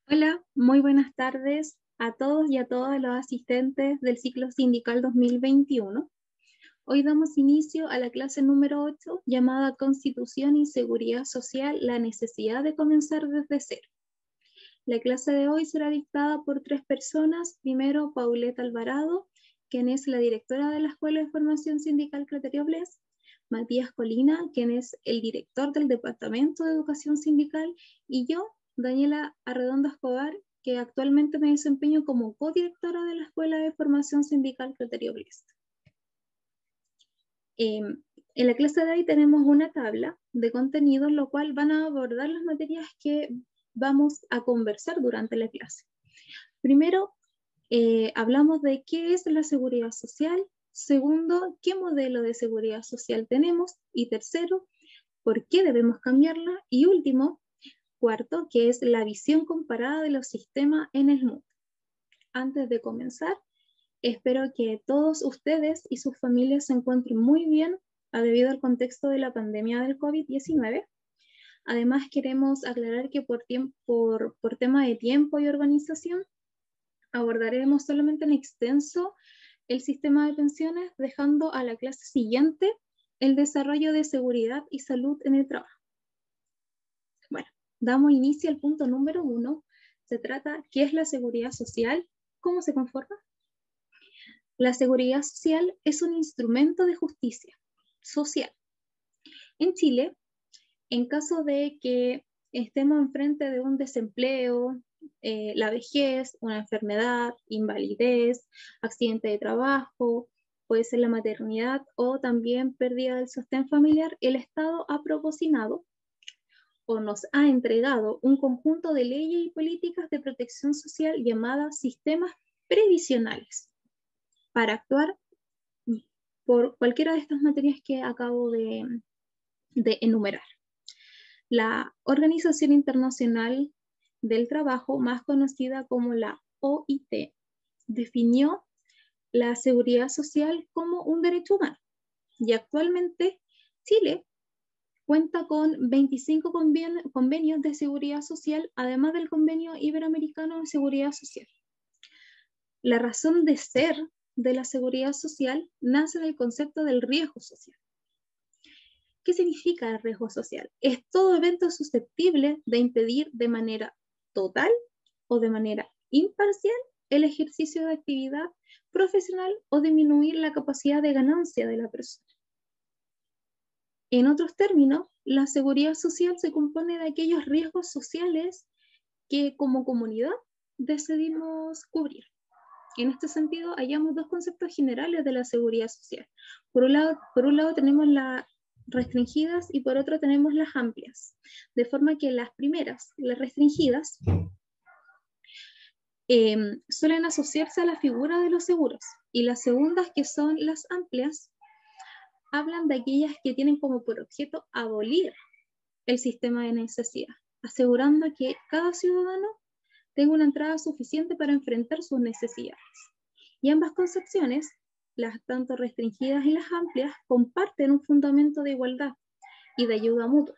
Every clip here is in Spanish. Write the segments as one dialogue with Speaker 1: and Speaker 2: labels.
Speaker 1: Hola, muy buenas tardes a todos y a todas los asistentes del ciclo sindical 2021. Hoy damos inicio a la clase número 8 llamada Constitución y Seguridad Social, la necesidad de comenzar desde cero. La clase de hoy será dictada por tres personas. Primero, Pauleta Alvarado, quien es la directora de la Escuela de Formación Sindical Criterio Bless. Matías Colina, quien es el director del Departamento de Educación Sindical, y yo, Daniela Arredondo Escobar, que actualmente me desempeño como codirectora de la Escuela de Formación Sindical Criterio Bless. En la clase de hoy tenemos una tabla de contenidos, lo cual van a abordar las materias que vamos a conversar durante la clase. Primero, hablamos de qué es la seguridad social. Segundo, qué modelo de seguridad social tenemos. Y tercero, por qué debemos cambiarla. Y último, cuarto, qué es la visión comparada de los sistemas en el mundo. Antes de comenzar, espero que todos ustedes y sus familias se encuentren muy bien debido al contexto de la pandemia del COVID-19. Además, queremos aclarar que por tema de tiempo y organización, abordaremos solamente en extenso el sistema de pensiones, dejando a la clase siguiente el desarrollo de seguridad y salud en el trabajo. Bueno, damos inicio al punto número 1. Se trata, ¿qué es la seguridad social? ¿Cómo se conforma? La seguridad social es un instrumento de justicia social. En Chile, en caso de que estemos enfrente de un desempleo, la vejez, una enfermedad, invalidez, accidente de trabajo, puede ser la maternidad o también pérdida del sostén familiar, el Estado ha proporcionado o nos ha entregado un conjunto de leyes y políticas de protección social llamadas sistemas previsionales para actuar por cualquiera de estas materias que acabo de enumerar. La Organización Internacional del Trabajo, más conocida como la OIT, definió la seguridad social como un derecho humano. Y actualmente Chile cuenta con 25 convenios de seguridad social, además del Convenio Iberoamericano de Seguridad Social. La razón de ser de la seguridad social nace del concepto del riesgo social. ¿Qué significa el riesgo social? Es todo evento susceptible de impedir de manera total o de manera imparcial el ejercicio de actividad profesional o disminuir la capacidad de ganancia de la persona. En otros términos, la seguridad social se compone de aquellos riesgos sociales que como comunidad decidimos cubrir. En este sentido, hallamos dos conceptos generales de la seguridad social. Por un lado tenemos las restringidas y por otro tenemos las amplias. De forma que las primeras, las restringidas, suelen asociarse a la figura de los seguros, y las segundas, que son las amplias, hablan de aquellas que tienen como por objeto abolir el sistema de necesidad, asegurando que cada ciudadano tenga una entrada suficiente para enfrentar sus necesidades. Y ambas concepciones, las tanto restringidas y las amplias, comparten un fundamento de igualdad y de ayuda mutua.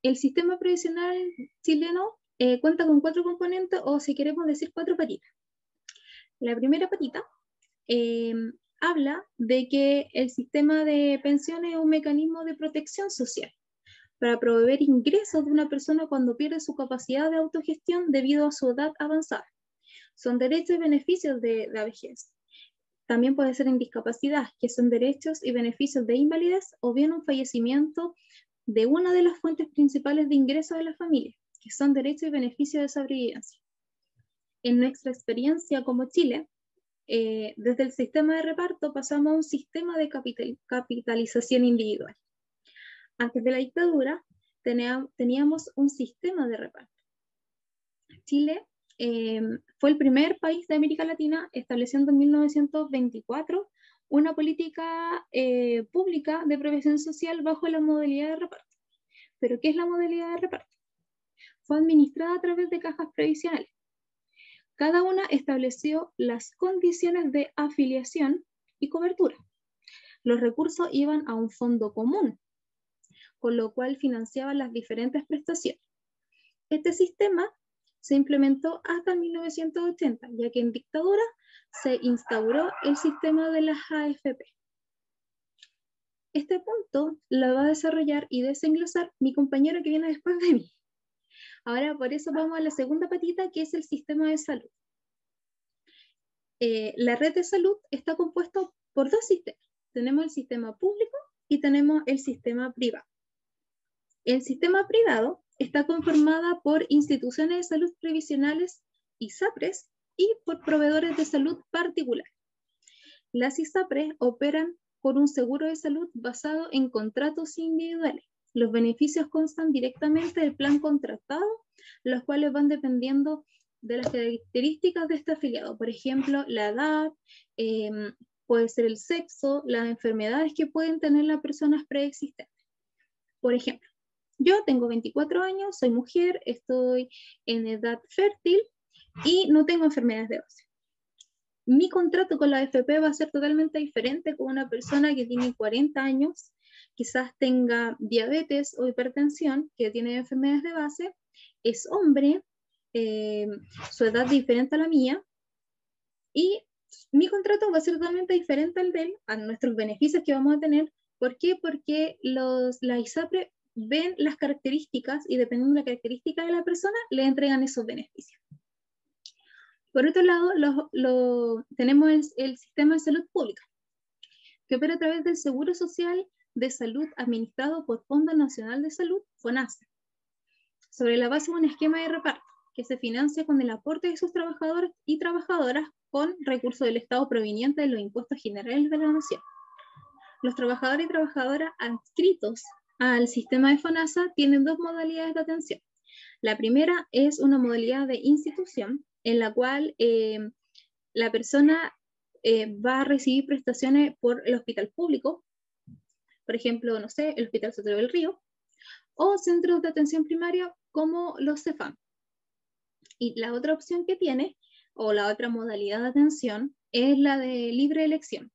Speaker 1: El sistema previsional chileno cuenta con 4 componentes, o si queremos decir 4 patitas. La primera patita habla de que el sistema de pensiones es un mecanismo de protección social para proveer ingresos de una persona cuando pierde su capacidad de autogestión debido a su edad avanzada. Son derechos y beneficios de la vejez. También puede ser en discapacidad, que son derechos y beneficios de invalidez, o bien un fallecimiento de una de las fuentes principales de ingreso de la familia, que son derechos y beneficios de sobrevivencia. En nuestra experiencia como Chile, desde el sistema de reparto pasamos a un sistema de capitalización individual. Antes de la dictadura teníamos un sistema de reparto. Chile fue el primer país de América Latina estableciendo en 1924 una política pública de previsión social bajo la modalidad de reparto. ¿Pero qué es la modalidad de reparto? Fue administrada a través de cajas previsionales. Cada una estableció las condiciones de afiliación y cobertura. Los recursos iban a un fondo común, con lo cual financiaban las diferentes prestaciones. Este sistema se implementó hasta 1980, ya que en dictadura se instauró el sistema de las AFP. Este punto lo va a desarrollar y desenglosar mi compañero que viene después de mí. Ahora, por eso vamos a la segunda patita, que es el sistema de salud. La red de salud está compuesta por dos sistemas. Tenemos el sistema público y tenemos el sistema privado. El sistema privado está conformado por instituciones de salud previsionales, ISAPRES, y por proveedores de salud particulares. Las ISAPRES operan por un seguro de salud basado en contratos individuales. Los beneficios constan directamente del plan contratado, los cuales van dependiendo de las características de este afiliado. Por ejemplo, la edad, puede ser el sexo, las enfermedades que pueden tener las personas preexistentes. Por ejemplo, yo tengo 24 años, soy mujer, estoy en edad fértil y no tengo enfermedades de base. Mi contrato con la AFP va a ser totalmente diferente con una persona que tiene 40 años, quizás tenga diabetes o hipertensión, que tiene enfermedades de base, es hombre, su edad es diferente a la mía, y mi contrato va a ser totalmente diferente al de él, a nuestros beneficios que vamos a tener. ¿Por qué? Porque la ISAPRE ven las características y dependiendo de la característica de la persona, le entregan esos beneficios. Por otro lado, tenemos el sistema de salud pública, que opera a través del Seguro Social de Salud administrado por Fondo Nacional de Salud, FONASA, sobre la base de un esquema de reparto que se financia con el aporte de sus trabajadores y trabajadoras con recursos del Estado provenientes de los impuestos generales de la nación. Los trabajadores y trabajadoras adscritos al sistema de FONASA tienen dos modalidades de atención. La primera es una modalidad de institución, en la cual la persona va a recibir prestaciones por el hospital público, por ejemplo, no sé, el Hospital Sotero del Río, o centros de atención primaria como los CEFAM. Y la otra opción que tiene, o la otra modalidad de atención, es la de libre elección.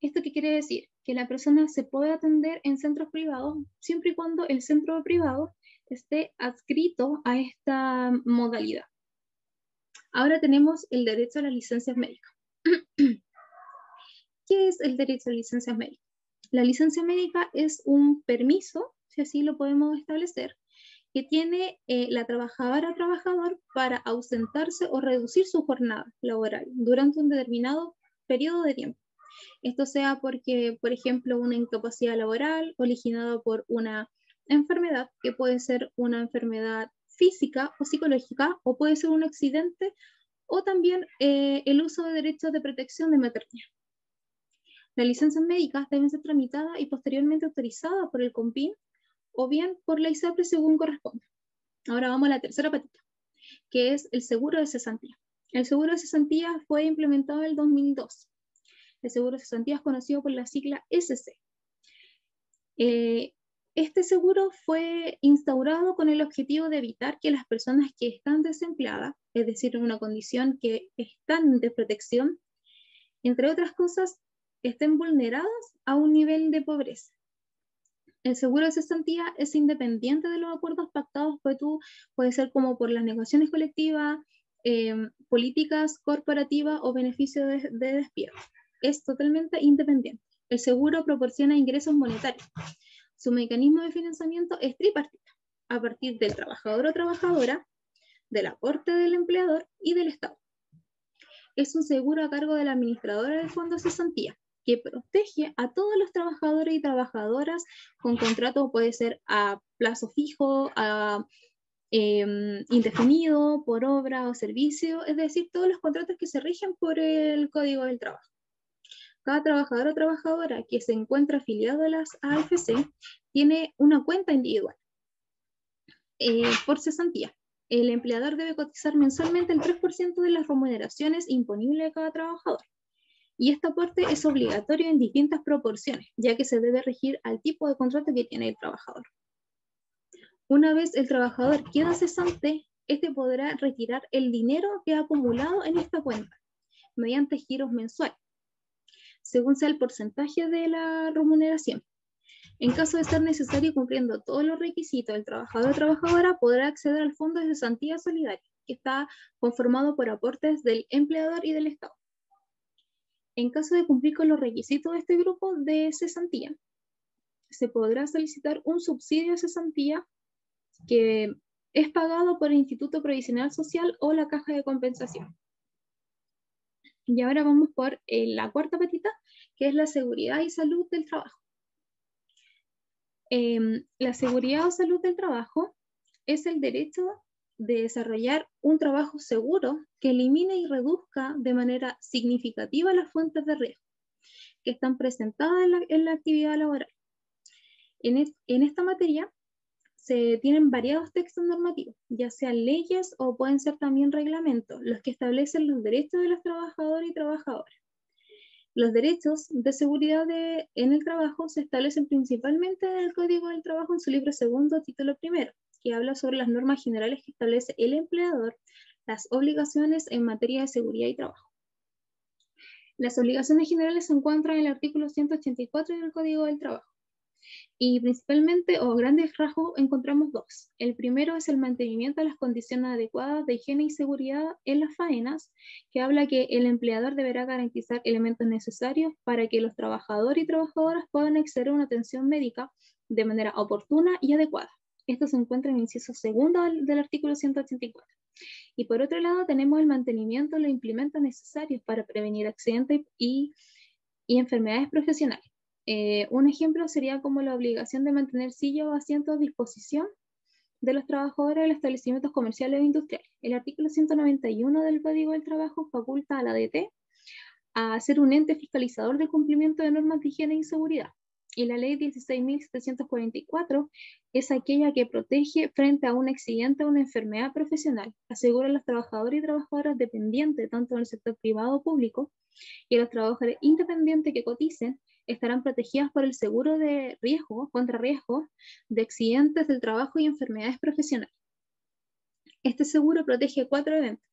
Speaker 1: ¿Esto qué quiere decir? Que la persona se puede atender en centros privados siempre y cuando el centro privado esté adscrito a esta modalidad. Ahora tenemos el derecho a las licencias médicas. ¿Qué es el derecho a licencias médicas? La licencia médica es un permiso, si así lo podemos establecer, que tiene la trabajadora o trabajador para ausentarse o reducir su jornada laboral durante un determinado periodo de tiempo. Esto sea porque, por ejemplo, una incapacidad laboral originada por una enfermedad, que puede ser una enfermedad física o psicológica, o puede ser un accidente, o también el uso de derechos de protección de maternidad. Las licencias médicas deben ser tramitadas y posteriormente autorizadas por el CONPIN o bien por la ISAPRE según corresponda. Ahora vamos a la tercera patita, que es el seguro de cesantía. El seguro de cesantía fue implementado en el 2002. El seguro de cesantía es conocido por la sigla SC. Este seguro fue instaurado con el objetivo de evitar que las personas que están desempleadas, es decir, en una condición que están de protección, entre otras cosas, estén vulneradas a un nivel de pobreza. El seguro de cesantía es independiente de los acuerdos pactados, puede ser como por las negociaciones colectivas, políticas corporativas o beneficios de despido. Es totalmente independiente. El seguro proporciona ingresos monetarios. Su mecanismo de financiamiento es tripartita, a partir del trabajador o trabajadora, del aporte del empleador y del Estado. Es un seguro a cargo de la administradora del fondo de cesantía, que protege a todos los trabajadores y trabajadoras con contrato, puede ser a plazo fijo, a indefinido, por obra o servicio, es decir, todos los contratos que se rigen por el Código del Trabajo. Cada trabajador o trabajadora que se encuentra afiliado a las AFC tiene una cuenta individual por cesantía. El empleador debe cotizar mensualmente el 3% de las remuneraciones imponibles de cada trabajador. Y este aporte es obligatorio en distintas proporciones, ya que se debe regir al tipo de contrato que tiene el trabajador. Una vez el trabajador queda cesante, este podrá retirar el dinero que ha acumulado en esta cuenta mediante giros mensuales, según sea el porcentaje de la remuneración. En caso de ser necesario, cumpliendo todos los requisitos, el trabajador o trabajadora podrá acceder al Fondo de Cesantía Solidaria, que está conformado por aportes del empleador y del Estado. En caso de cumplir con los requisitos de este grupo de cesantía, se podrá solicitar un subsidio de cesantía que es pagado por el Instituto Provisional Social o la Caja de Compensación. Y ahora vamos por la cuarta patita, que es la seguridad y salud del trabajo. La seguridad o salud del trabajo es el derecho de desarrollar un trabajo seguro que elimine y reduzca de manera significativa las fuentes de riesgo que están presentadas en la actividad laboral. En esta materia se tienen variados textos normativos, ya sean leyes o pueden ser también reglamentos, los que establecen los derechos de los trabajadores y trabajadoras. Los derechos de seguridad en el trabajo se establecen principalmente en el Código del Trabajo en su libro segundo, título primero, que habla sobre las normas generales que establece el empleador, las obligaciones en materia de seguridad y trabajo. Las obligaciones generales se encuentran en el artículo 184 del Código del Trabajo. Y principalmente, o grandes rasgos, encontramos dos. El primero es el mantenimiento de las condiciones adecuadas de higiene y seguridad en las faenas, que habla que el empleador deberá garantizar elementos necesarios para que los trabajadores y trabajadoras puedan acceder a una atención médica de manera oportuna y adecuada. Esto se encuentra en el inciso segundo del artículo 184. Y por otro lado tenemos el mantenimiento de los implementos necesarios para prevenir accidentes y enfermedades profesionales. Un ejemplo sería como la obligación de mantener sillas o asientos a disposición de los trabajadores de los establecimientos comerciales o industriales. El artículo 191 del Código del Trabajo faculta a la DT a ser un ente fiscalizador del cumplimiento de normas de higiene y seguridad. Y la ley 16.744 es aquella que protege frente a un accidente o una enfermedad profesional, asegura a los trabajadores y trabajadoras dependientes tanto del sector privado o público y a los trabajadores independientes que coticen estarán protegidas por el seguro de riesgo, contra riesgo de accidentes del trabajo y enfermedades profesionales. Este seguro protege 4 eventos.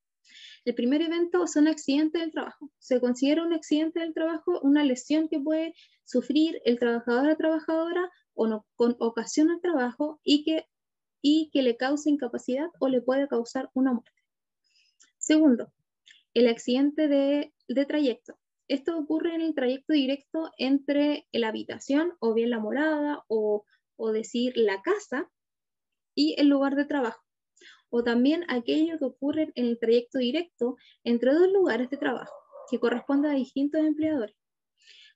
Speaker 1: El primer evento son accidentes del trabajo. Se considera un accidente del trabajo una lesión que puede sufrir el trabajador o trabajadora o no, con ocasión al trabajo y que le cause incapacidad o le puede causar una muerte. Segundo, el accidente de trayecto. Esto ocurre en el trayecto directo entre la habitación o bien la morada o decir la casa y el lugar de trabajo. O también aquello que ocurre en el trayecto directo entre dos lugares de trabajo, que corresponde a distintos empleadores.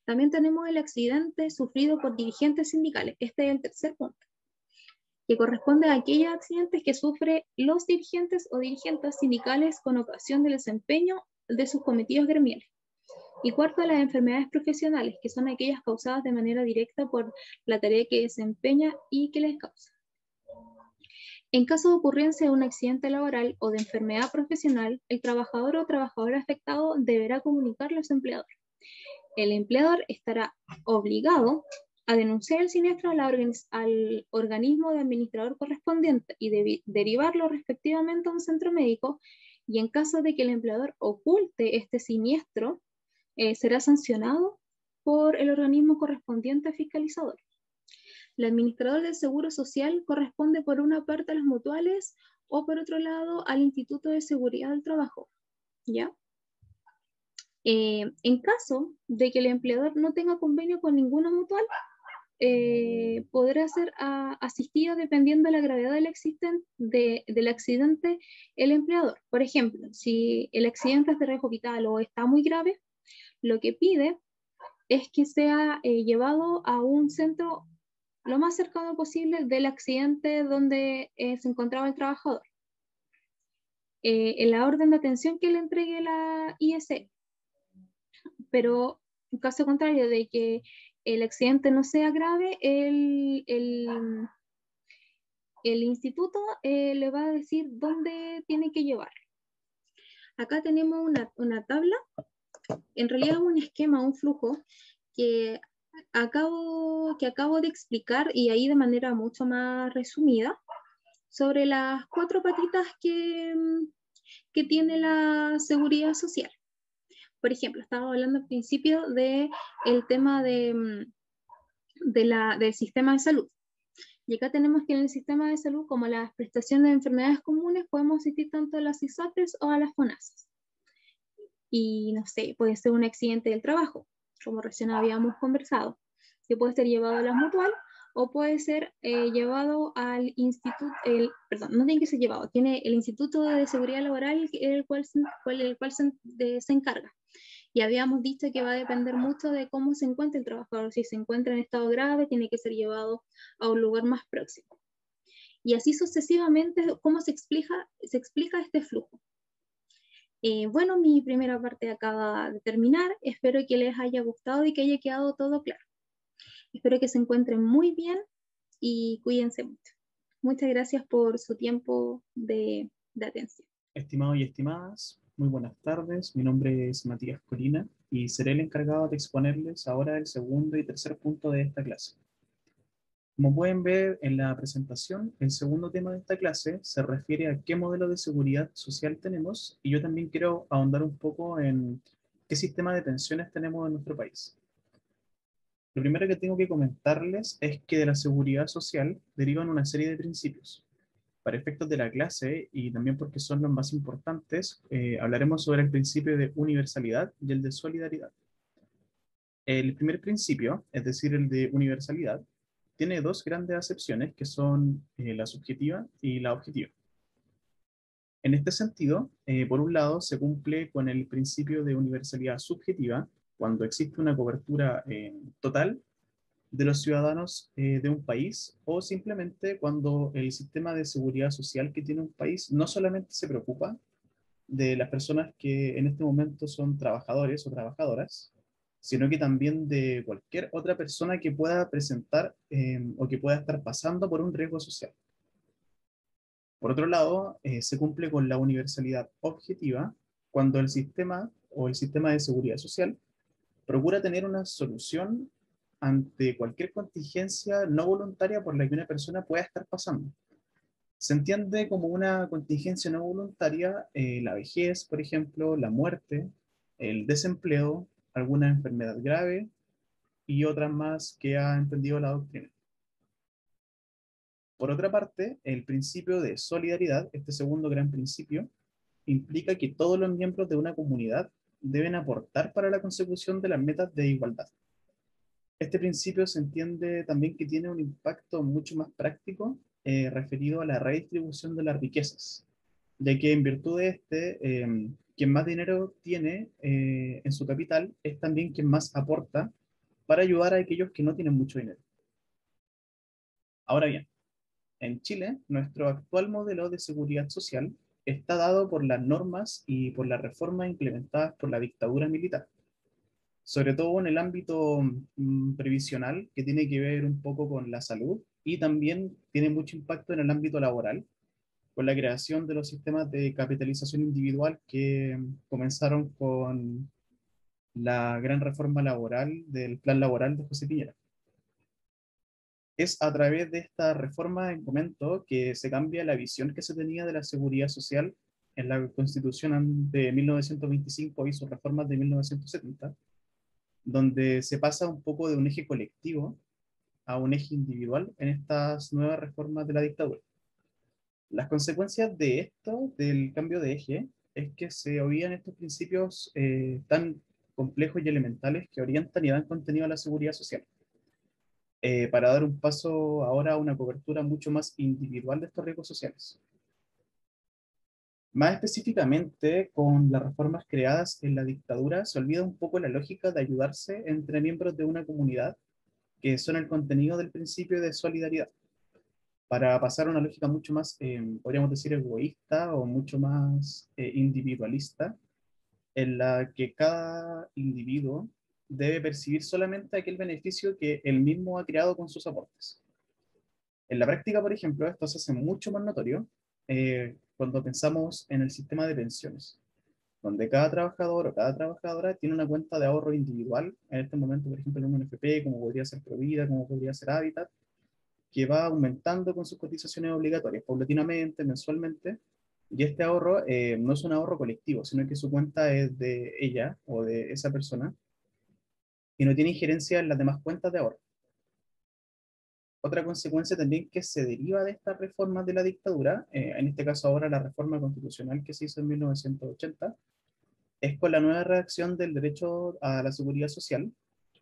Speaker 1: También tenemos el accidente sufrido por dirigentes sindicales, este es el tercer punto, que corresponde a aquellos accidentes que sufren los dirigentes o dirigentes sindicales con ocasión del desempeño de sus cometidos gremiales. Y cuarto, las enfermedades profesionales, que son aquellas causadas de manera directa por la tarea que desempeña y que les causa. En caso de ocurrencia de un accidente laboral o de enfermedad profesional, el trabajador o trabajadora afectado deberá comunicarlo a su empleador. El empleador estará obligado a denunciar el siniestro al organismo de administrador correspondiente y derivarlo respectivamente a un centro médico, y en caso de que el empleador oculte este siniestro, será sancionado por el organismo correspondiente fiscalizador. El administrador del Seguro Social corresponde por una parte a las mutuales o por otro lado al Instituto de Seguridad del Trabajo, ¿ya? En caso de que el empleador no tenga convenio con ninguna mutual, podrá ser asistido dependiendo de la gravedad del accidente el empleador. Por ejemplo, si el accidente es de riesgo vital o está muy grave, lo que pide es que sea llevado a un centro lo más cercano posible del accidente donde se encontraba el trabajador. En la orden de atención que le entregue la ISE. Pero en caso contrario de que el accidente no sea grave, el instituto le va a decir dónde tiene que llevar. Acá tenemos una tabla, en realidad un esquema, un flujo que acabo de explicar, y ahí de manera mucho más resumida, sobre las 4 patitas que tiene la seguridad social. Por ejemplo, estaba hablando al principio del tema de del sistema de salud. Y acá tenemos que en el sistema de salud, como las prestaciones de enfermedades comunes, podemos asistir tanto a las ISAPRES o a las FONASAs. Y no sé, puede ser un accidente del trabajo, como recién habíamos conversado, que puede ser llevado a la mutual o puede ser llevado al instituto, perdón, no tiene que ser llevado, tiene el Instituto de Seguridad Laboral el cual se encarga. Y habíamos dicho que va a depender mucho de cómo se encuentre el trabajador. Si se encuentra en estado grave, tiene que ser llevado a un lugar más próximo. Y así sucesivamente, ¿cómo se explica este flujo? Bueno, mi primera parte acaba de terminar. Espero que les haya gustado y que haya quedado todo claro. Espero que se encuentren muy bien y cuídense mucho. Muchas gracias por su tiempo de atención.
Speaker 2: Estimados y estimadas, muy buenas tardes. Mi nombre es Matías Colina y seré el encargado de exponerles ahora el segundo y tercer punto de esta clase. Como pueden ver en la presentación, el segundo tema de esta clase se refiere a qué modelo de seguridad social tenemos, y yo también quiero ahondar un poco en qué sistema de pensiones tenemos en nuestro país. Lo primero que tengo que comentarles es que de la seguridad social derivan una serie de principios. Para efectos de la clase, y también porque son los más importantes, hablaremos sobre el principio de universalidad y el de solidaridad. El primer principio, es decir, el de universalidad, tiene dos grandes acepciones que son la subjetiva y la objetiva. En este sentido, por un lado, se cumple con el principio de universalidad subjetiva cuando existe una cobertura total de los ciudadanos de un país, o simplemente cuando el sistema de seguridad social que tiene un país no solamente se preocupa de las personas que en este momento son trabajadores o trabajadoras, sino que también de cualquier otra persona que pueda presentar o que pueda estar pasando por un riesgo social. Por otro lado, se cumple con la universalidad objetiva cuando el sistema o el sistema de seguridad social procura tener una solución ante cualquier contingencia no voluntaria por la que una persona pueda estar pasando. Se entiende como una contingencia no voluntaria la vejez, por ejemplo, la muerte, el desempleo, alguna enfermedad grave y otras más que ha entendido la doctrina. Por otra parte, el principio de solidaridad, este segundo gran principio, implica que todos los miembros de una comunidad deben aportar para la consecución de las metas de igualdad. Este principio se entiende también que tiene un impacto mucho más práctico referido a la redistribución de las riquezas, ya que en virtud de quien más dinero tiene en su capital es también quien más aporta para ayudar a aquellos que no tienen mucho dinero. Ahora bien, en Chile, nuestro actual modelo de seguridad social está dado por las normas y por las reformas implementadas por la dictadura militar, sobre todo en el ámbito previsional, que tiene que ver un poco con la salud, y también tiene mucho impacto en el ámbito laboral, con la creación de los sistemas de capitalización individual que comenzaron con la gran reforma laboral del plan laboral de José Piñera. Es a través de esta reforma, en comento, que se cambia la visión que se tenía de la seguridad social en la Constitución de 1925 y sus reformas de 1970, donde se pasa un poco de un eje colectivo a un eje individual en estas nuevas reformas de la dictadura. Las consecuencias de esto, del cambio de eje, es que se oían estos principios tan complejos y elementales que orientan y dan contenido a la seguridad social, para dar un paso ahora a una cobertura mucho más individual de estos riesgos sociales. Más específicamente, con las reformas creadas en la dictadura, se olvida un poco la lógica de ayudarse entre miembros de una comunidad, que son el contenido del principio de solidaridad, para pasar a una lógica mucho más, podríamos decir, egoísta o mucho más individualista, en la que cada individuo debe percibir solamente aquel beneficio que él mismo ha creado con sus aportes. En la práctica, por ejemplo, esto se hace mucho más notorio cuando pensamos en el sistema de pensiones, donde cada trabajador o cada trabajadora tiene una cuenta de ahorro individual, en este momento, por ejemplo, en un NFP, como podría ser Provida, como podría ser Habitat, que va aumentando con sus cotizaciones obligatorias, paulatinamente, mensualmente, y este ahorro no es un ahorro colectivo, sino que su cuenta es de ella o de esa persona, y no tiene injerencia en las demás cuentas de ahorro. Otra consecuencia también que se deriva de estas reformas de la dictadura, en este caso ahora la reforma constitucional que se hizo en 1980, es con la nueva redacción del derecho a la seguridad social,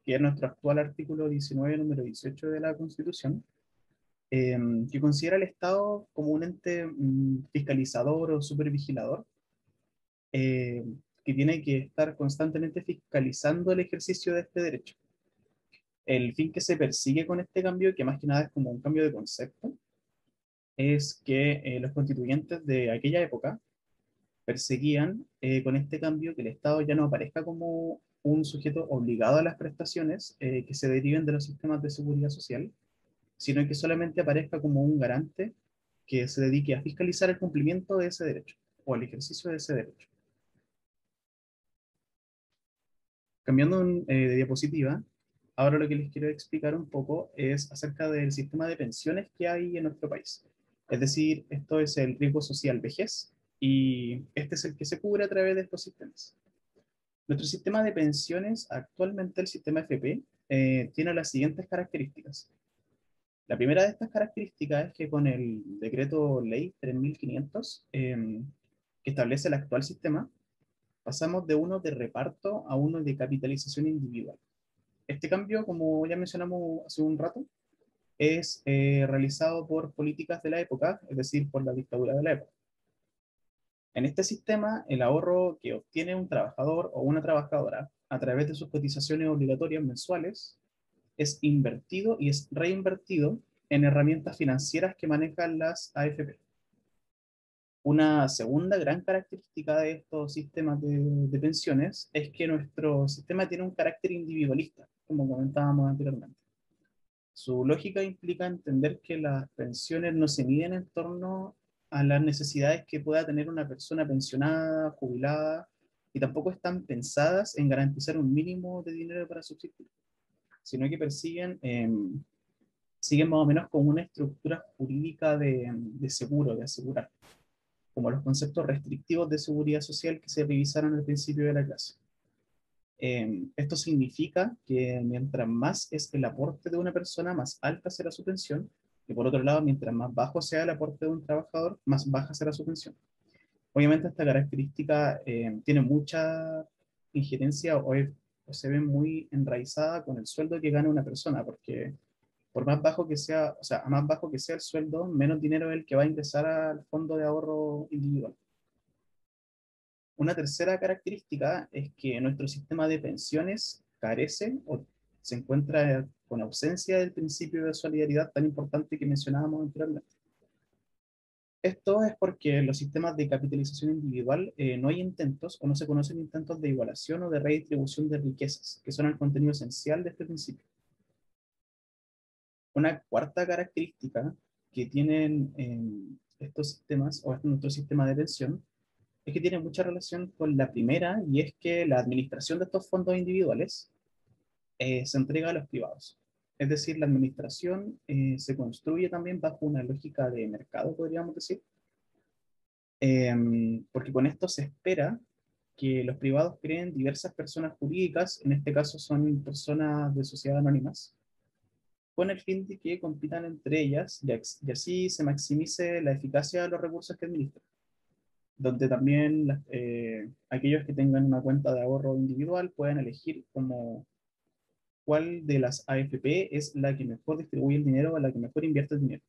Speaker 2: que es nuestro actual artículo 19, número 18 de la Constitución, eh, que considera al Estado como un ente fiscalizador o supervigilador, eh, que tiene que estar constantemente fiscalizando el ejercicio de este derecho. El fin que se persigue con este cambio, que más que nada es como un cambio de concepto, es que los constituyentes de aquella época perseguían con este cambio que el Estado ya no aparezca como un sujeto obligado a las prestaciones que se deriven de los sistemas de seguridad social, sino que solamente aparezca como un garante que se dedique a fiscalizar el cumplimiento de ese derecho o el ejercicio de ese derecho. Cambiando de diapositiva, ahora lo que les quiero explicar un poco es acerca del sistema de pensiones que hay en nuestro país. Es decir, esto es el riesgo social vejez y este es el que se cubre a través de estos sistemas. Nuestro sistema de pensiones, actualmente el sistema FP, tiene las siguientes características. La primera de estas características es que con el decreto ley 3500, que establece el actual sistema, pasamos de uno de reparto a uno de capitalización individual. Este cambio, como ya mencionamos hace un rato, es realizado por políticas de la época, es decir, por la dictadura de la época. En este sistema, el ahorro que obtiene un trabajador o una trabajadora a través de sus cotizaciones obligatorias mensuales es invertido y es reinvertido en herramientas financieras que manejan las AFP. Una segunda gran característica de estos sistemas de pensiones es que nuestro sistema tiene un carácter individualista, como comentábamos anteriormente. Su lógica implica entender que las pensiones no se miden en torno a las necesidades que pueda tener una persona pensionada, jubilada, y tampoco están pensadas en garantizar un mínimo de dinero para subsistir, sino que siguen más o menos con una estructura jurídica de seguro, de asegurar, como los conceptos restrictivos de seguridad social que se revisaron al principio de la clase. Esto significa que mientras más es el aporte de una persona, más alta será su pensión, y por otro lado, mientras más bajo sea el aporte de un trabajador, más baja será su pensión. Obviamente esta característica tiene mucha injerencia o se ve muy enraizada con el sueldo que gana una persona, porque por más bajo que sea, o sea, a más bajo que sea el sueldo, menos dinero es el que va a ingresar al fondo de ahorro individual. Una tercera característica es que nuestro sistema de pensiones carece o se encuentra con ausencia del principio de solidaridad tan importante que mencionábamos anteriormente. Esto es porque en los sistemas de capitalización individual no hay intentos o no se conocen intentos de igualación o de redistribución de riquezas, que son el contenido esencial de este principio. Una cuarta característica que tienen estos sistemas o nuestro sistema de pensión es que tiene mucha relación con la primera, y es que la administración de estos fondos individuales se entrega a los privados. Es decir, la administración se construye también bajo una lógica de mercado, podríamos decir, porque con esto se espera que los privados creen diversas personas jurídicas, en este caso son personas de sociedad anónimas, con el fin de que compitan entre ellas y así se maximice la eficacia de los recursos que administran, donde también aquellos que tengan una cuenta de ahorro individual pueden elegir como cuál de las AFP es la que mejor distribuye el dinero o la que mejor invierte el dinero.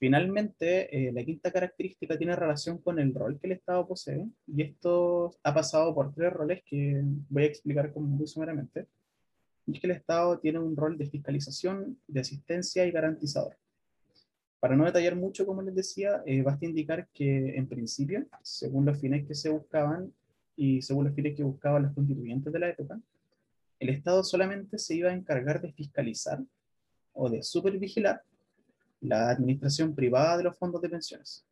Speaker 2: Finalmente, la quinta característica tiene relación con el rol que el Estado posee, y esto ha pasado por tres roles que voy a explicar como muy sumeramente. Y es que el Estado tiene un rol de fiscalización, de asistencia y garantizador. Para no detallar mucho, como les decía, basta indicar que en principio, según los fines que se buscaban y según los fines que buscaban los constituyentes de la época, el Estado solamente se iba a encargar de fiscalizar o de supervigilar la administración privada de los fondos de pensiones.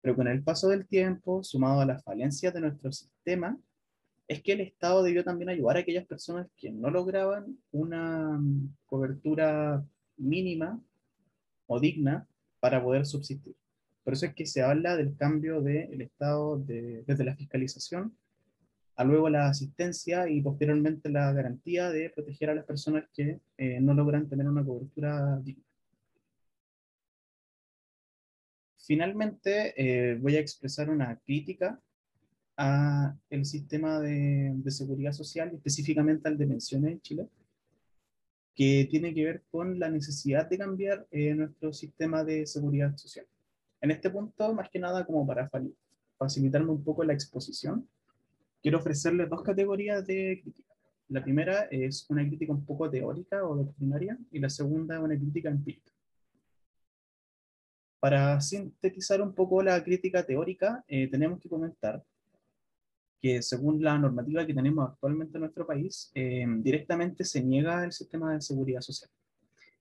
Speaker 2: Pero con el paso del tiempo, sumado a las falencias de nuestro sistema, es que el Estado debió también ayudar a aquellas personas que no lograban una cobertura mínima o digna para poder subsistir. Por eso es que se habla del cambio del Estado desde la fiscalización a luego la asistencia y posteriormente la garantía de proteger a las personas que no logran tener una cobertura digna. Finalmente, voy a expresar una crítica a el sistema de seguridad social, específicamente al de pensiones en Chile, que tiene que ver con la necesidad de cambiar nuestro sistema de seguridad social. En este punto, más que nada, como para facilitarme un poco la exposición, quiero ofrecerles dos categorías de crítica. La primera es una crítica un poco teórica o doctrinaria, y la segunda una crítica empírica. Para sintetizar un poco la crítica teórica, tenemos que comentar que según la normativa que tenemos actualmente en nuestro país, directamente se niega el sistema de seguridad social.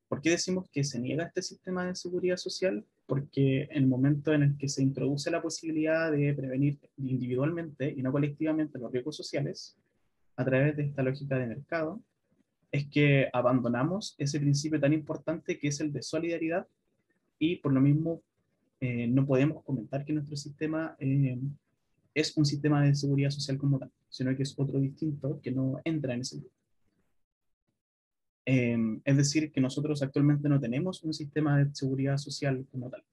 Speaker 2: ¿Por qué decimos que se niega este sistema de seguridad social? Porque en el momento en el que se introduce la posibilidad de prevenir individualmente y no colectivamente los riesgos sociales, a través de esta lógica de mercado, es que abandonamos ese principio tan importante que es el de solidaridad, y por lo mismo no podemos comentar que nuestro sistema es un sistema de seguridad social como tal, sino que es otro distinto que no entra en ese grupo. Es decir, que nosotros actualmente no tenemos un sistema de seguridad social como tal.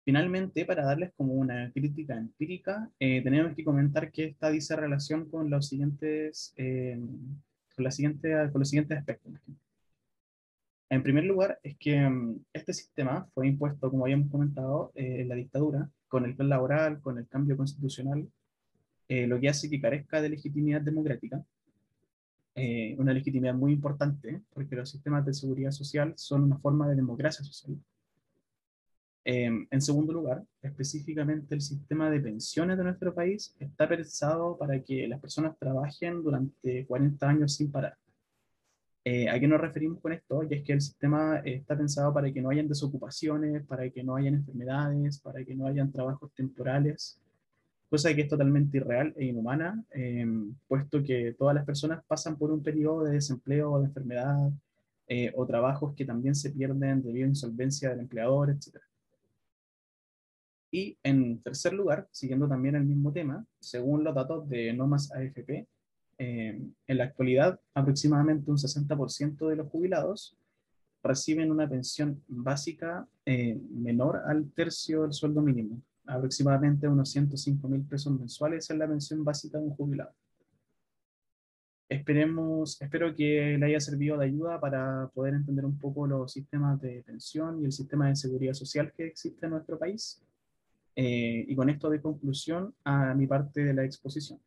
Speaker 2: Finalmente, para darles como una crítica empírica, tenemos que comentar que esta dice relación con los siguientes, con los siguientes aspectos. En primer lugar, es que este sistema fue impuesto, como habíamos comentado, en la dictadura, con el plan laboral, con el cambio constitucional, lo que hace que carezca de legitimidad democrática, una legitimidad muy importante, porque los sistemas de seguridad social son una forma de democracia social. En segundo lugar, específicamente el sistema de pensiones de nuestro país está pensado para que las personas trabajen durante 40 años sin parar. ¿A qué nos referimos con esto? Y es que el sistema está pensado para que no hayan desocupaciones, para que no hayan enfermedades, para que no hayan trabajos temporales, cosa que es totalmente irreal e inhumana, puesto que todas las personas pasan por un periodo de desempleo o de enfermedad, o trabajos que también se pierden debido a insolvencia del empleador, etc. Y en tercer lugar, siguiendo también el mismo tema, según los datos de No Más AFP, en la actualidad aproximadamente un 60% de los jubilados reciben una pensión básica menor al tercio del sueldo mínimo. Aproximadamente unos 105.000 pesos mensuales es la pensión básica de un jubilado. Espero que le haya servido de ayuda para poder entender un poco los sistemas de pensión y el sistema de seguridad social que existe en nuestro país. Y con esto de conclusión a mi parte de la exposición.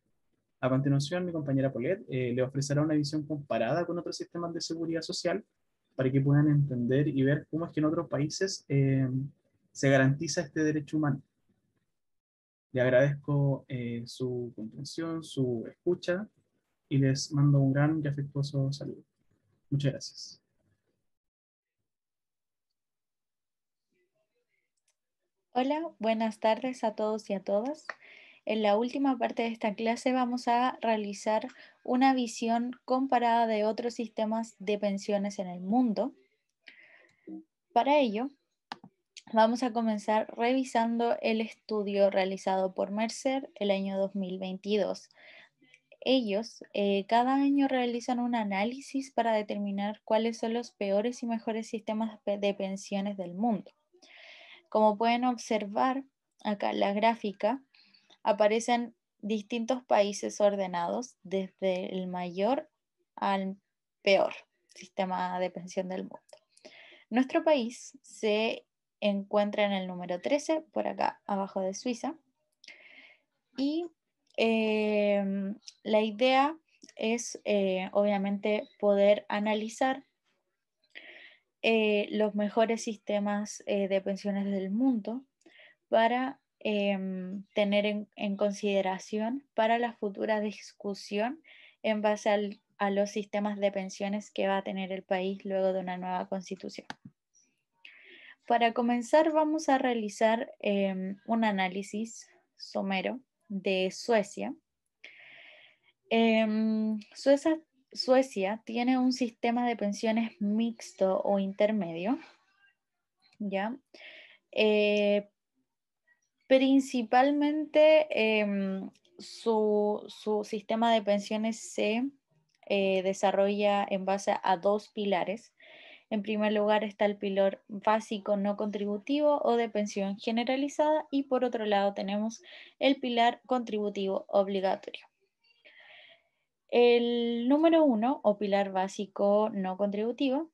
Speaker 2: A continuación, mi compañera Paulette le ofrecerá una visión comparada con otros sistemas de seguridad social para que puedan entender y ver cómo es que en otros países se garantiza este derecho humano. Le agradezco su comprensión, su escucha, y les mando un gran y afectuoso saludo. Muchas gracias.
Speaker 3: Hola, buenas tardes a todos y a todas. En la última parte de esta clase vamos a realizar una visión comparada de otros sistemas de pensiones en el mundo. Para ello, vamos a comenzar revisando el estudio realizado por Mercer el año 2022. Ellos cada año realizan un análisis para determinar cuáles son los peores y mejores sistemas de pensiones del mundo. Como pueden observar acá en la gráfica, aparecen distintos países ordenados desde el mayor al peor sistema de pensión del mundo. Nuestro país se encuentra en el número 13, por acá abajo de Suiza, y la idea es obviamente poder analizar los mejores sistemas de pensiones del mundo para tener en consideración para la futura discusión en base a los sistemas de pensiones que va a tener el país luego de una nueva constitución. Para comenzar, vamos a realizar un análisis somero de Suecia. Suecia tiene un sistema de pensiones mixto o intermedio, ¿ya? Principalmente su sistema de pensiones se desarrolla en base a dos pilares. En primer lugar está el pilar básico no contributivo o de pensión generalizada y por otro lado tenemos el pilar contributivo obligatorio. El número 1 o pilar básico no contributivo,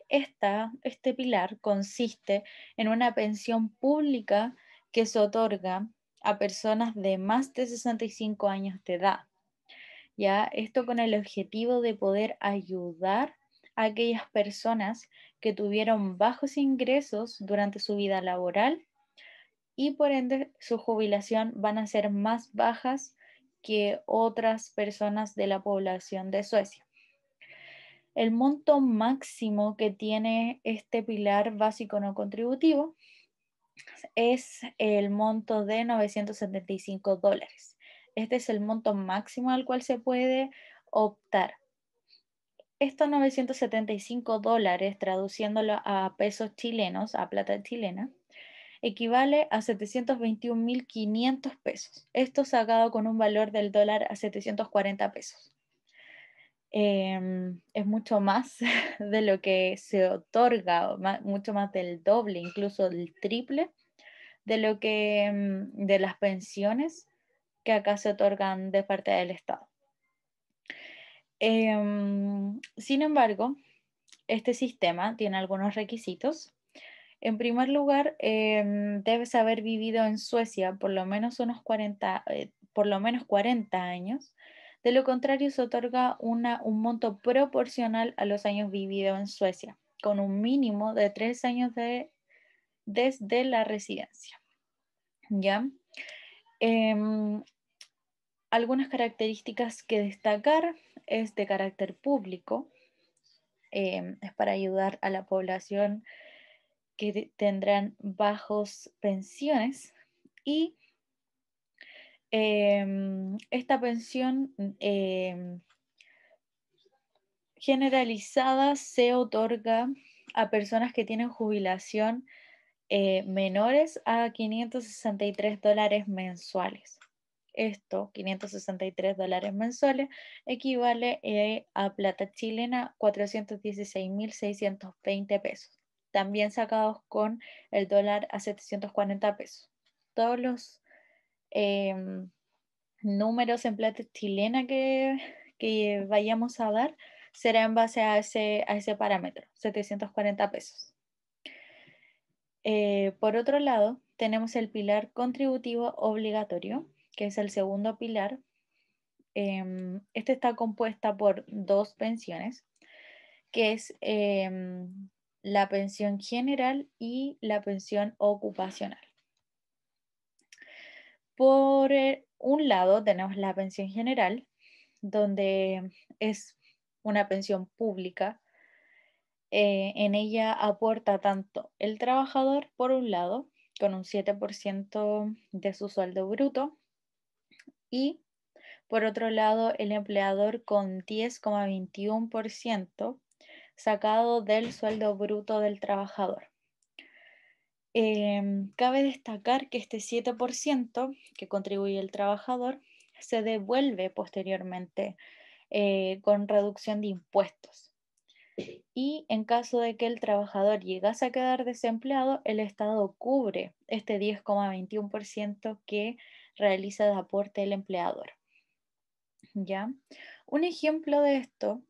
Speaker 3: este pilar consiste en una pensión pública que se otorga a personas de más de 65 años de edad. ¿Ya? Esto con el objetivo de poder ayudar a aquellas personas que tuvieron bajos ingresos durante su vida laboral y por ende su jubilación van a ser más bajas que otras personas de la población de Suecia. El monto máximo que tiene este pilar básico no contributivo es el monto de $975. Este es el monto máximo al cual se puede optar. Estos $975, traduciéndolo a pesos chilenos, a plata chilena, equivale a 721.500 pesos. Esto sacado con un valor del dólar a 740 pesos. Es mucho más de lo que se otorga, mucho más del doble, incluso del triple de lo que de las pensiones que acá se otorgan de parte del Estado. Sin embargo, este sistema tiene algunos requisitos. En primer lugar, debes haber vivido en Suecia por lo menos unos 40 años. De lo contrario, se otorga un monto proporcional a los años vividos en Suecia, con un mínimo de 3 años desde la residencia. ¿Ya? Algunas características que destacar es de carácter público. Es para ayudar a la población que tendrán bajos pensiones y esta pensión generalizada se otorga a personas que tienen jubilación menores a $563 mensuales. Esto, $563 mensuales, equivale a plata chilena 416.620 pesos. También sacados con el dólar a 740 pesos. Todos los números en plata chilena que vayamos a dar será en base a ese parámetro, 740 pesos. Por otro lado, tenemos el pilar contributivo obligatorio, que es el segundo pilar. Este está compuesta por dos pensiones, que es la pensión general y la pensión ocupacional. Por un lado tenemos la pensión general, donde es una pensión pública. En ella aporta tanto el trabajador, por un lado, con un 7% de su sueldo bruto, y por otro lado, el empleador con 10,21% sacado del sueldo bruto del trabajador. Cabe destacar que este 7% que contribuye el trabajador se devuelve posteriormente con reducción de impuestos. Y en caso de que el trabajador llegase a quedar desempleado, el Estado cubre este 10,21% que realiza de aporte el empleador. ¿Ya? Un ejemplo de esto,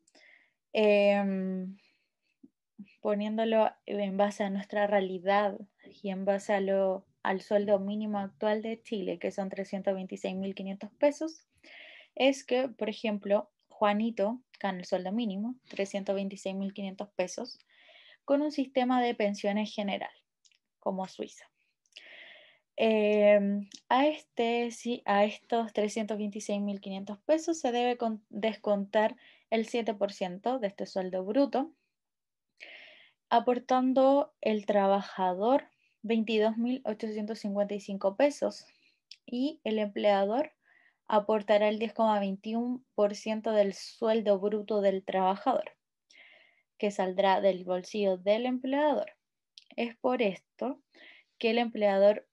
Speaker 3: poniéndolo en base a nuestra realidad y en base al sueldo mínimo actual de Chile, que son 326.500 pesos, es que, por ejemplo, Juanito gana el sueldo mínimo, 326.500 pesos, con un sistema de pensiones general, como Suiza. A estos 326.500 pesos se debe descontar el 7% de este sueldo bruto, aportando el trabajador 22.855 pesos y el empleador aportará el 10,21% del sueldo bruto del trabajador, que saldrá del bolsillo del empleador. Es por esto que el empleador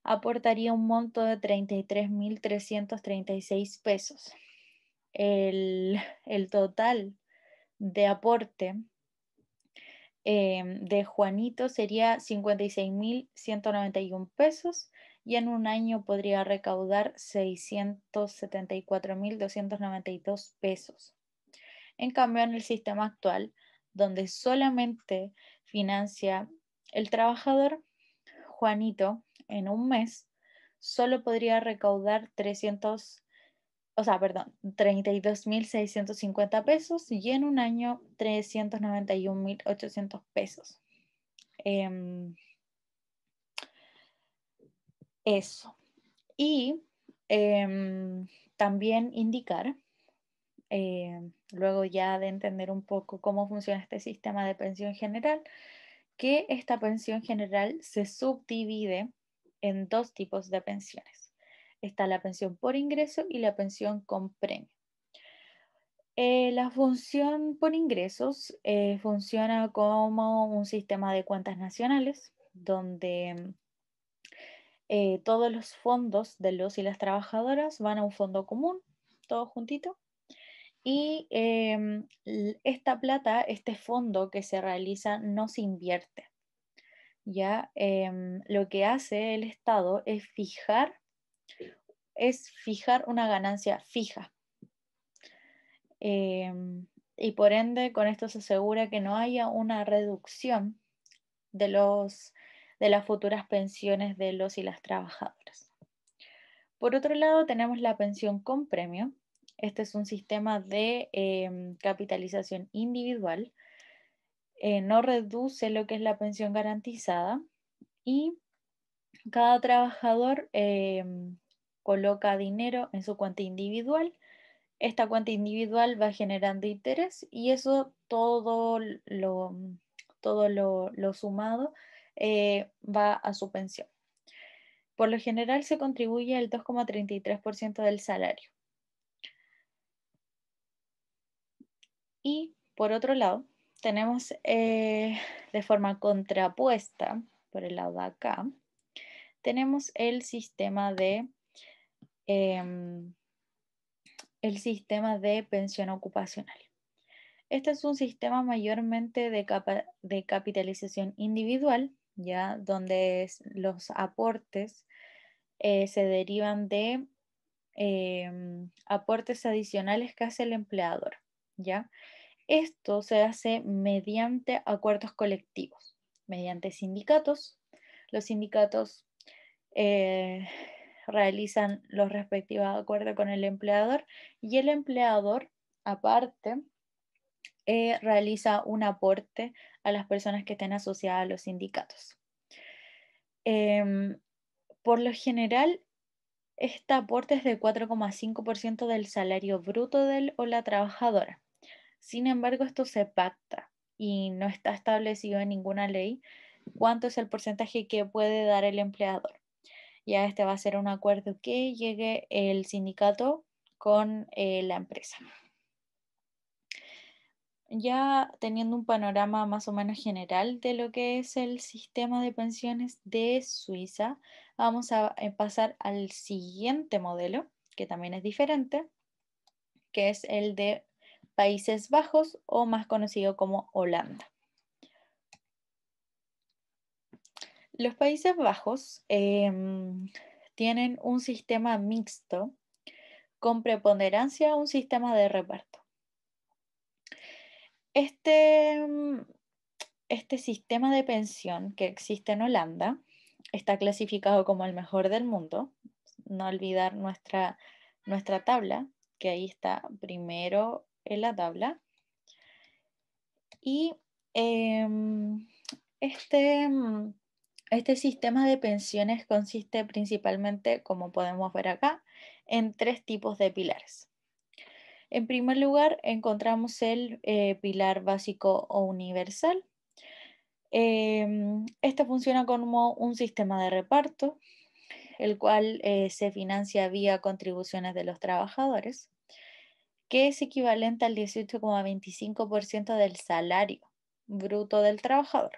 Speaker 3: aportaría un monto de 33.336 pesos. El total de aporte de Juanito sería 56.191 pesos y en un año podría recaudar 674.292 pesos. En cambio, en el sistema actual, donde solamente financia el trabajador, Juanito en un mes solo podría recaudar 32.650 pesos y en un año 391.800 pesos. Eso. Y también indicar, luego ya de entender un poco cómo funciona este sistema de pensión general, que esta pensión general se subdivide en dos tipos de pensiones. Está la pensión por ingreso y la pensión con premio. La función por ingresos funciona como un sistema de cuentas nacionales donde todos los fondos de los y las trabajadoras van a un fondo común, todo juntito. Y esta plata, este fondo que se realiza, no se invierte. Ya lo que hace el Estado es fijar una ganancia fija. Y por ende, con esto se asegura que no haya una reducción de las futuras pensiones de los y las trabajadoras. Por otro lado, tenemos la pensión con premio. Este es un sistema de capitalización individual. No reduce lo que es la pensión garantizada y cada trabajador coloca dinero en su cuenta individual. Esta cuenta individual va generando interés y eso todo lo sumado va a su pensión. Por lo general se contribuye el 2,33% del salario. Y por otro lado, tenemos de forma contrapuesta, por el lado de acá, tenemos el sistema de pensión ocupacional. Este es un sistema mayormente de capitalización individual, ya donde los aportes se derivan de aportes adicionales que hace el empleador, ¿ya? Esto se hace mediante acuerdos colectivos, mediante sindicatos. Los sindicatos realizan los respectivos acuerdos con el empleador y el empleador, aparte, realiza un aporte a las personas que estén asociadas a los sindicatos. Por lo general, este aporte es de 4,5% del salario bruto del o la trabajadora. Sin embargo, esto se pacta y no está establecido en ninguna ley cuánto es el porcentaje que puede dar el empleador. Ya este va a ser un acuerdo que llegue el sindicato con la empresa. Ya teniendo un panorama más o menos general de lo que es el sistema de pensiones de Suiza, vamos a pasar al siguiente modelo, que también es diferente, que es el de Países Bajos o más conocido como Holanda. Los Países Bajos tienen un sistema mixto con preponderancia a un sistema de reparto. Este sistema de pensión que existe en Holanda está clasificado como el mejor del mundo. No olvidar nuestra tabla, que ahí está primero en la tabla. Y este sistema de pensiones consiste principalmente, como podemos ver acá, en tres tipos de pilares. En primer lugar, encontramos el pilar básico o universal. Este funciona como un sistema de reparto, el cual se financia vía contribuciones de los trabajadores, que es equivalente al 18,25% del salario bruto del trabajador.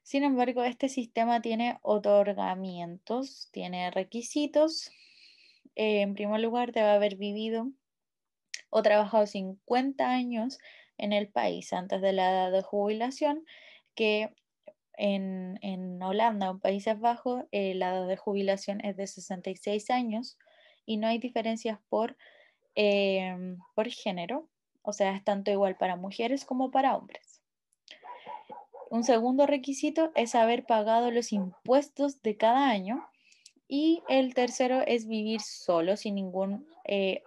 Speaker 3: Sin embargo, este sistema tiene otorgamientos, tiene requisitos. En primer lugar, debe haber vivido o trabajado 50 años en el país antes de la edad de jubilación, que en Holanda o en Países Bajos la edad de jubilación es de 66 años y no hay diferencias por género, o sea, es tanto igual para mujeres como para hombres. Un segundo requisito es haber pagado los impuestos de cada año. Y el tercero es vivir solo, sin ningún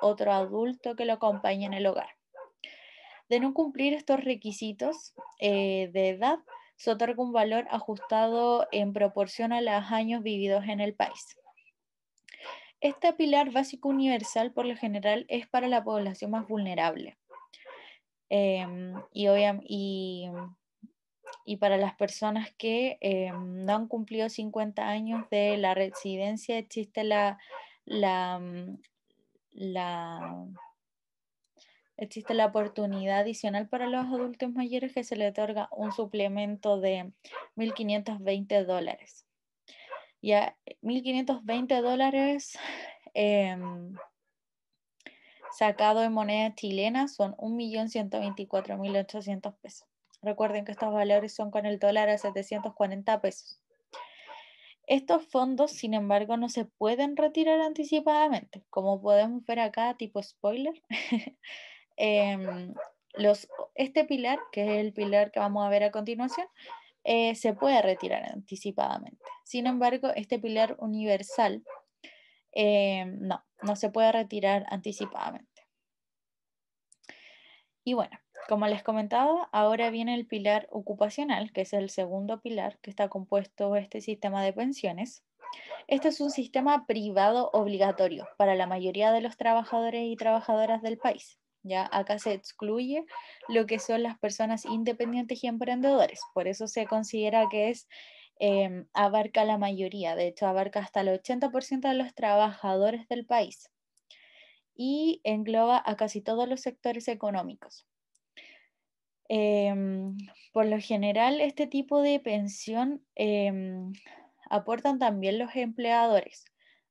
Speaker 3: otro adulto que lo acompañe en el hogar. De no cumplir estos requisitos de edad, se otorga un valor ajustado en proporción a los años vividos en el país. Este pilar básico universal, por lo general, es para la población más vulnerable. Y para las personas que no han cumplido 50 años de la residencia, existe existe la oportunidad adicional para los adultos mayores que se le otorga un suplemento de $1.520. Ya, $1.520 sacado en moneda chilena son 1.124.800 pesos. Recuerden que estos valores son con el dólar a 740 pesos. Estos fondos, sin embargo, no se pueden retirar anticipadamente. Como podemos ver acá, tipo spoiler, este pilar, que es el pilar que vamos a ver a continuación, se puede retirar anticipadamente. Sin embargo, este pilar universal no se puede retirar anticipadamente. Y bueno, como les comentaba, ahora viene el pilar ocupacional, que es el segundo pilar que está compuesto este sistema de pensiones. Este es un sistema privado obligatorio para la mayoría de los trabajadores y trabajadoras del país. Ya acá se excluye lo que son las personas independientes y emprendedores. Por eso se considera que abarca la mayoría. De hecho, abarca hasta el 80% de los trabajadores del país y engloba a casi todos los sectores económicos. Por lo general, este tipo de pensión aportan también los empleadores,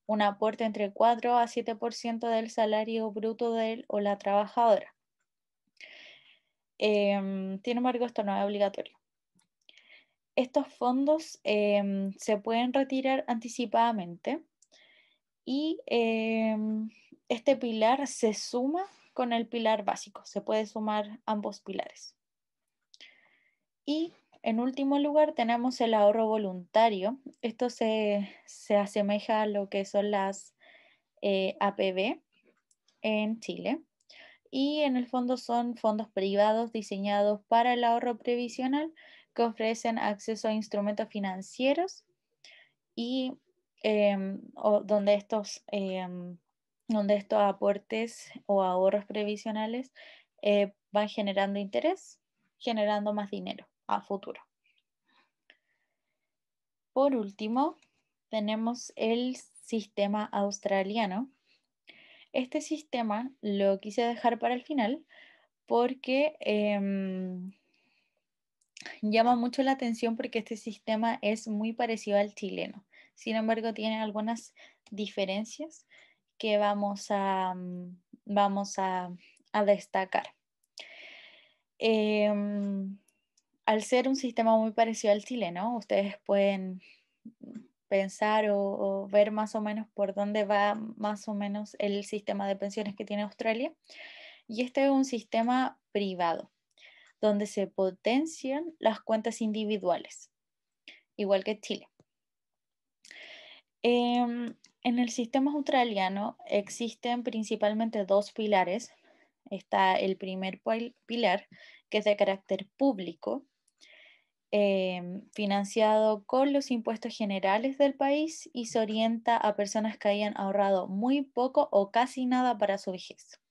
Speaker 3: un aporte entre 4 a 7% del salario bruto de él o la trabajadora. Sin embargo, esto no es obligatorio. Estos fondos se pueden retirar anticipadamente y este pilar se suma con el pilar básico, se puede sumar ambos pilares. Y en último lugar tenemos el ahorro voluntario. Esto se asemeja a lo que son las APB en Chile. Y en el fondo son fondos privados diseñados para el ahorro previsional que ofrecen acceso a instrumentos financieros y donde estos aportes o ahorros previsionales van generando interés, generando más dinero a futuro. Por último, tenemos el sistema australiano. Este sistema lo quise dejar para el final porque llama mucho la atención porque este sistema es muy parecido al chileno. Sin embargo, tiene algunas diferencias que vamos a destacar. Al ser un sistema muy parecido al chileno, ustedes pueden pensar o ver más o menos por dónde va más o menos el sistema de pensiones que tiene Australia. Y este es un sistema privado, donde se potencian las cuentas individuales, igual que Chile. En el sistema australiano existen principalmente dos pilares. Está el primer pilar, que es de carácter público, financiado con los impuestos generales del país y se orienta a personas que hayan ahorrado muy poco o casi nada para su vejez.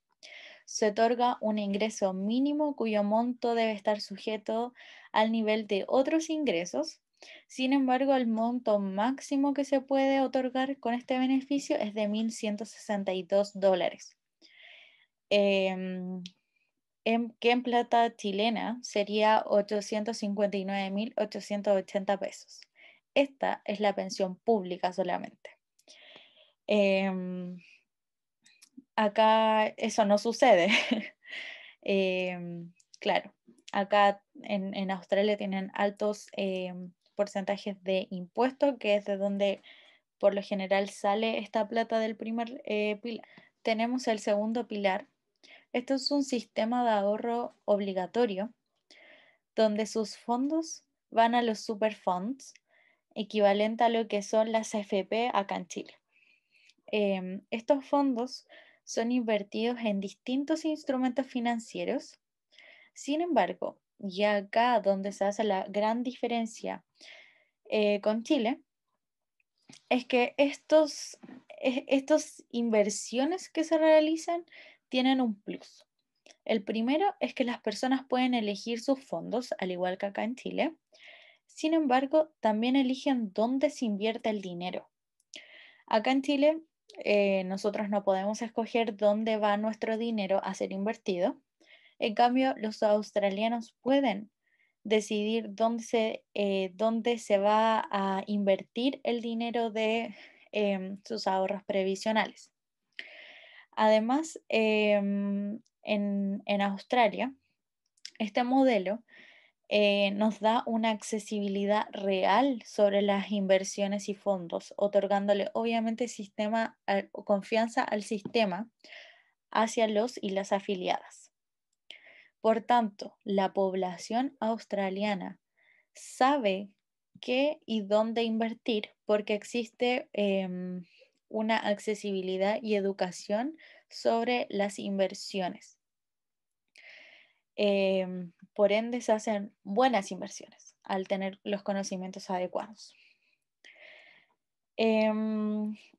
Speaker 3: Se otorga un ingreso mínimo cuyo monto debe estar sujeto al nivel de otros ingresos. Sin embargo, el monto máximo que se puede otorgar con este beneficio es de $1.162. que en plata chilena sería 859.880 pesos. Esta es la pensión pública solamente. Acá eso no sucede. Claro, acá en Australia tienen altos porcentajes de impuestos, que es de donde por lo general sale esta plata del primer pilar. Tenemos el segundo pilar. Esto es un sistema de ahorro obligatorio donde sus fondos van a los superfunds, equivalente a lo que son las AFP acá en Chile. Estos fondos son invertidos en distintos instrumentos financieros. Sin embargo, y acá donde se hace la gran diferencia con Chile, es que estas inversiones que se realizan tienen un plus. El primero es que las personas pueden elegir sus fondos, al igual que acá en Chile. Sin embargo, también eligen dónde se invierte el dinero. Acá en Chile, nosotros no podemos escoger dónde va nuestro dinero a ser invertido. En cambio, los australianos pueden decidir dónde se va a invertir el dinero de sus ahorros previsionales. Además, en Australia, este modelo nos da una accesibilidad real sobre las inversiones y fondos, otorgándole obviamente confianza al sistema hacia los y las afiliadas. Por tanto, la población australiana sabe qué y dónde invertir porque existe una accesibilidad y educación sobre las inversiones. Por ende, se hacen buenas inversiones al tener los conocimientos adecuados.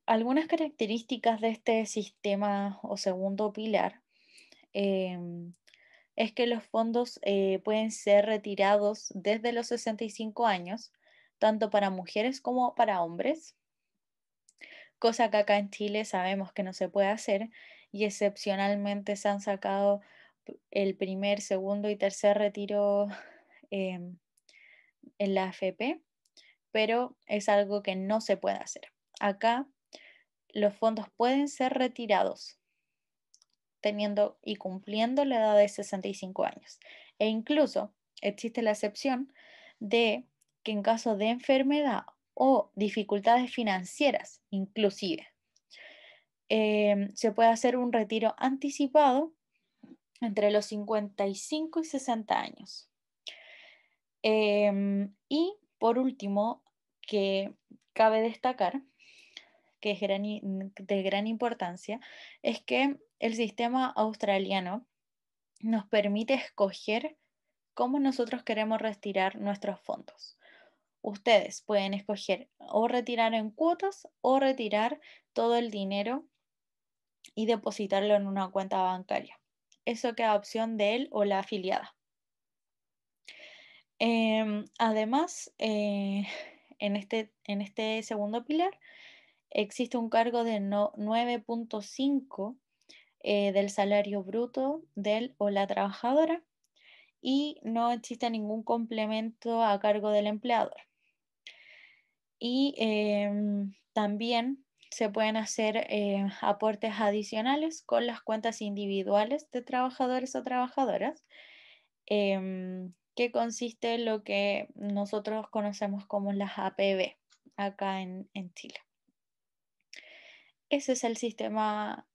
Speaker 3: Algunas características de este sistema o segundo pilar es que los fondos pueden ser retirados desde los 65 años, tanto para mujeres como para hombres, cosa que acá en Chile sabemos que no se puede hacer y excepcionalmente se han sacado el primer, segundo y tercer retiro en la AFP, pero es algo que no se puede hacer. Acá los fondos pueden ser retirados teniendo y cumpliendo la edad de 65 años. E incluso existe la excepción de que en caso de enfermedad o dificultades financieras, inclusive, se puede hacer un retiro anticipado entre los 55 y 60 años. Y por último, que cabe destacar, que es de gran importancia, es que el sistema australiano nos permite escoger cómo nosotros queremos retirar nuestros fondos. Ustedes pueden escoger o retirar en cuotas o retirar todo el dinero y depositarlo en una cuenta bancaria. Eso queda a opción de él o la afiliada. Además, en este segundo pilar existe un cargo de 9.5 del salario bruto del o la trabajadora y no existe ningún complemento a cargo del empleador. Y también se pueden hacer aportes adicionales con las cuentas individuales de trabajadores o trabajadoras, que consiste en lo que nosotros conocemos como las APB acá en Chile. Ese es el sistema,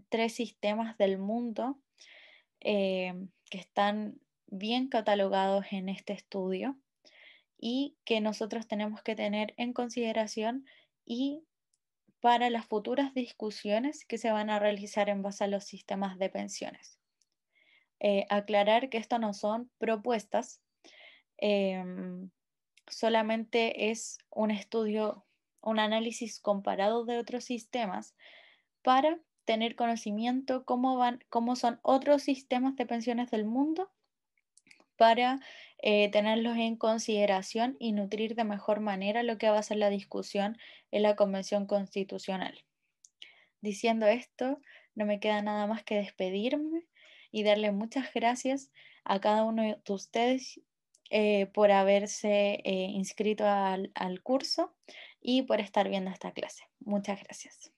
Speaker 3: 3 sistemas del mundo que están bien catalogados en este estudio y que nosotros tenemos que tener en consideración y para las futuras discusiones que se van a realizar en base a los sistemas de pensiones. Aclarar que esto no son propuestas, solamente es un estudio, un análisis comparado de otros sistemas para tener conocimiento cómo son otros sistemas de pensiones del mundo para tenerlos en consideración y nutrir de mejor manera lo que va a ser la discusión en la Convención Constitucional. Diciendo esto, no me queda nada más que despedirme y darle muchas gracias a cada uno de ustedes por haberse inscrito al curso y por estar viendo esta clase. Muchas gracias.